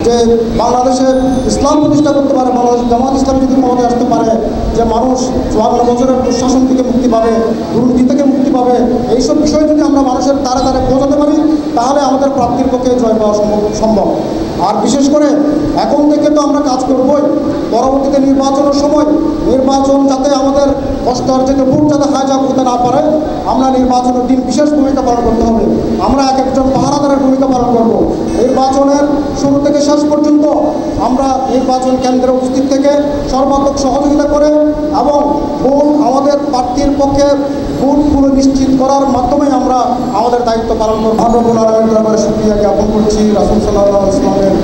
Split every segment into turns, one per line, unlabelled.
যে বাংলাদেশে ইসলাম প্রতিষ্ঠা করতে পারে, বাংলাদেশ জামাত ইসলাম যদি ক্ষমতায় আসতে পারে, যে মানুষ 54 বছরের দুঃশাসন থেকে মুক্তি পাবে, দুর্নীতি থেকে মুক্তি পাবে, এইসব বিষয় যদি আমরা মানুষের দ্বারে দ্বারে পৌঁছাতে পারি, তাহলে আমাদের প্রাপ্তির পক্ষে জয় পাওয়া সম্ভব। আর বিশেষ করে এখন থেকে তো আমরা কাজ করবই, পরবর্তীতে নির্বাচনের সময় নির্বাচন যাতে আমাদের কষ্ট অর্জিত ভোট যাতে হাইজ্যাক করতে না পারে, আমরা নির্বাচনের দিন বিশেষ ভূমিকা পালন করতে হবে। আমরা এক একজন পাহারাদারের ভূমিকা পালন করব। নির্বাচনের শুরু থেকে শেষ পর্যন্ত আমরা নির্বাচন কেন্দ্রে উপস্থিত থেকে সর্বাত্মক সহযোগিতা করে এবং ভোট আমাদের প্রার্থীর পক্ষে ভোটগুলো নিশ্চিত করার মাধ্যমে আমরা আমাদের দায়িত্ব পালন করব। রব্বুল আলামিনের দরবারে শুকরিয়া জ্ঞাপন করছি, রাসূল সাল্লাল্লাহু আলাইহি ওয়াসাল্লামের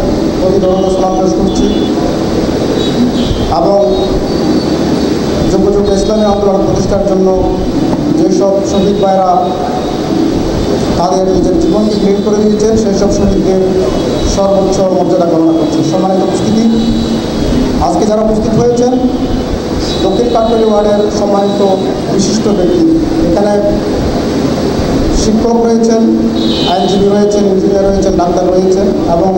প্রতি দরুদ ও সালাম পেশ করছি এবং যুগ যুগ ইসলামী আন্দোলন প্রতিষ্ঠার জন্য যেসব শহীদ ভাইরা তাদের নিজের জীবনকে বিলীন করে দিয়েছেন, সেই সব শহীদদের সর্বোচ্চ মর্যাদা কামনা করছি। সম্মানিত উপস্থিতি, আজকে যারা উপস্থিত হয়েছেন দক্ষিণ কাটলি ওয়ার্ডের সম্মানিত বিশিষ্ট ব্যক্তি, এখানে শিক্ষক রয়েছেন, আইনজীবী রয়েছেন, ইঞ্জিনিয়ার রয়েছেন, ডাক্তার রয়েছেন এবং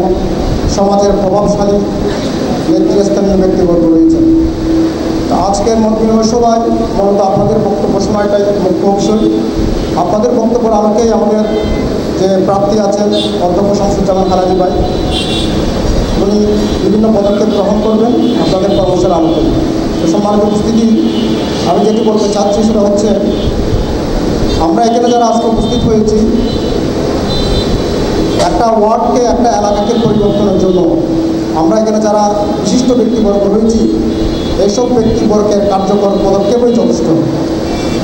সমাজের প্রভাবশালী নেতৃস্থানীয় ব্যক্তিবর্গ রয়েছেন। আজকের মত বিনিময় সভায় মূলত আপনাদের বক্তব্য সময়টাই মুখ্য বিষয়। আপনাদের বক্তব্যের আলোকেই আমাদের যে প্রার্থী আছেন অধ্যক্ষ শামসুজ্জামান খালাদি ভাই, উনি বিভিন্ন পদক্ষেপ গ্রহণ করবেন আপনাদের পরামর্শের আলোকে। তো সম্মানিত উপস্থিতি, আমি যেটি বলতে চাচ্ছি সেটা হচ্ছে, আমরা এখানে যারা আজকে উপস্থিত হয়েছি একটা ওয়ার্ডকে, একটা এলাকাকে পরিবর্তনের জন্য আমরা এখানে যারা বিশিষ্ট ব্যক্তিবর্গ রয়েছি, এইসব ব্যক্তিবর্গের কার্যকর পদক্ষেপই যথেষ্ট।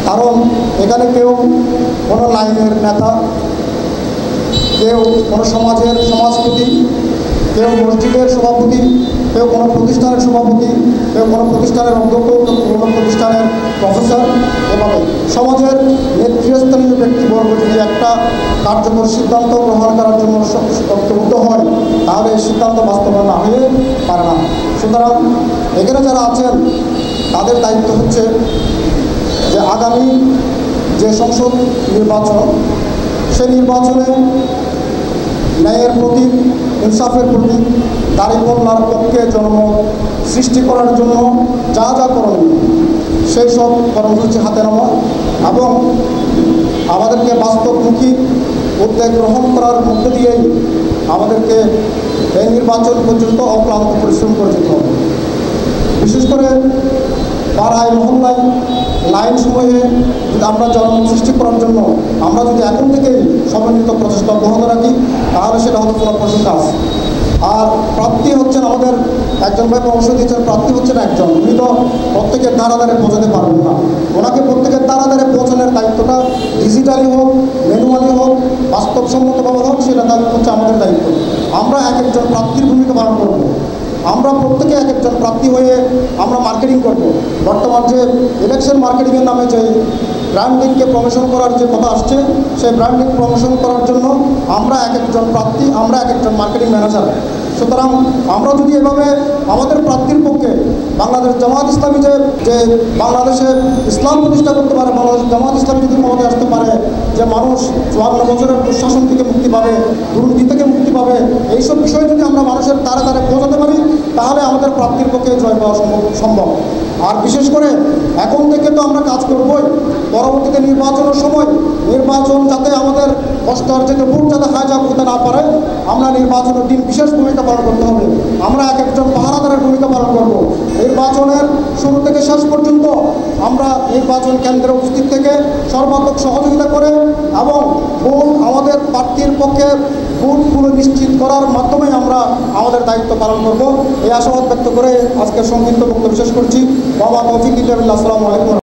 কারণ এখানে কেউ কোনো লাইনের নেতা, কেউ কোনো সমাজের সমাজপতি, কেউ মসজিদের সভাপতি, কেউ কোনো প্রতিষ্ঠানের সভাপতি, কেউ কোনো প্রতিষ্ঠানের অধ্যক্ষ, কেউ কোনো প্রতিষ্ঠানের প্রফেসর, এভাবে সমাজের নেতৃস্থানীয় ব্যক্তিবর্গ যদি একটা কার্যকর সিদ্ধান্ত গ্রহণ করার জন্য উদ্যোগ হয়, তাহলে এই সিদ্ধান্ত বাস্তবায়ন না হয়ে পারে না। সুতরাং এখানে যারা আছেন তাদের দায়িত্ব হচ্ছে যে আগামী যে সংসদ নির্বাচন, সেই নির্বাচনে ন্যায়ের প্রতীক, ইনসাফের প্রতীক, দাঁড়িপাল্লার পক্ষে জনমত সৃষ্টি করার জন্য যা যা করণীয় সেই সব কর্মসূচি হাতে নেওয়া এবং আমাদেরকে বাস্তবমুখী উদ্যোগ গ্রহণ করার মধ্য দিয়েই আমাদেরকে এই নির্বাচন পর্যন্ত অক্লান্ত পরিশ্রম করে যেতে হবে। বিশেষ করে পাড়ায় মহল্লায় লাইন সময়ে যদি আমরা জনমত সৃষ্টি করার জন্য আমরা যদি এখন থেকেই সমন্বিত প্রচেষ্টা অব্যাহত রাখি, তাহলে সেটা হলো ফলপ্রসূ কাজ। আর প্রার্থী হচ্ছেন আমাদের একজন ভাই পরামর্শ দিয়েছেন, প্রার্থী হচ্ছেন একজন, উনি তো প্রত্যেকের দ্বারা দ্বারে পৌঁছাতে পারবেন না। ওনাকে প্রত্যেকের দ্বারা দ্বারে পৌঁছানোর দায়িত্বটা ডিজিটালি হোক, ম্যানুয়ালি হোক, বাস্তবসম্মতভাবে হোক, সেটা হচ্ছে আমাদের দায়িত্ব। আমরা এক একজন প্রার্থীর ভূমিকা পালন করব। আমরা প্রত্যেকে এক একজন প্রার্থী হয়ে আমরা মার্কেটিং করব। বর্তমান যে ইলেকশন মার্কেটিংয়ের নামে যে ব্র্যান্ডিংকে প্রমোশন করার যে কথা আসছে, সেই ব্র্যান্ডিং প্রমোশন করার জন্য আমরা এক একজন প্রার্থী, আমরা এক একজন মার্কেটিং ম্যানেজার। সুতরাং আমরা যদি এভাবে আমাদের প্রার্থীর পক্ষে বাংলাদেশ জামাত ইসলামী যে বাংলাদেশে ইসলাম প্রতিষ্ঠা করতে পারে, বাংলাদেশ জামাত ইসলামী যদি ক্ষমতায় আসতে পারে, যে মানুষ 54 বছরের দুঃশাসন থেকে মুক্তি পাবে, দুর্নীতি থেকে মুক্তি পাবে, এইসব বিষয় যদি আমরা মানুষের দ্বারে দ্বারে পৌঁছাতে পারি, তাহলে আমাদের প্রার্থীর পক্ষে জয় পাওয়া সম্ভব। আর বিশেষ করে এখন থেকে তো আমরা কাজ করবই, পরবর্তীতে নির্বাচনের সময় নির্বাচন যাতে আমাদের কষ্ট অর্জিত ভোট যাতে হাইজ্যাক করতে না পারে, আমরা নির্বাচনের দিন বিশেষ ভূমিকা পালন করতে হবে। আমরা এক একজন পাহারাদারের ভূমিকা পালন করব। নির্বাচনের শুরু থেকে শেষ পর্যন্ত আমরা নির্বাচন কেন্দ্রে উপস্থিত থেকে সর্বাত্মক সহযোগিতা করে এবং ভোট আমাদের প্রার্থীর পক্ষে ভোটগুলো নিশ্চিত করার মাধ্যমে আমরা আমাদের দায়িত্ব পালন করব। এই আশাবাদ ব্যক্ত করে আজকের সংক্ষিপ্ত বক্তব্য শেষ করছি। বাবা তৌফিক দিল্লাহ। আসসালামু আলাইকুম।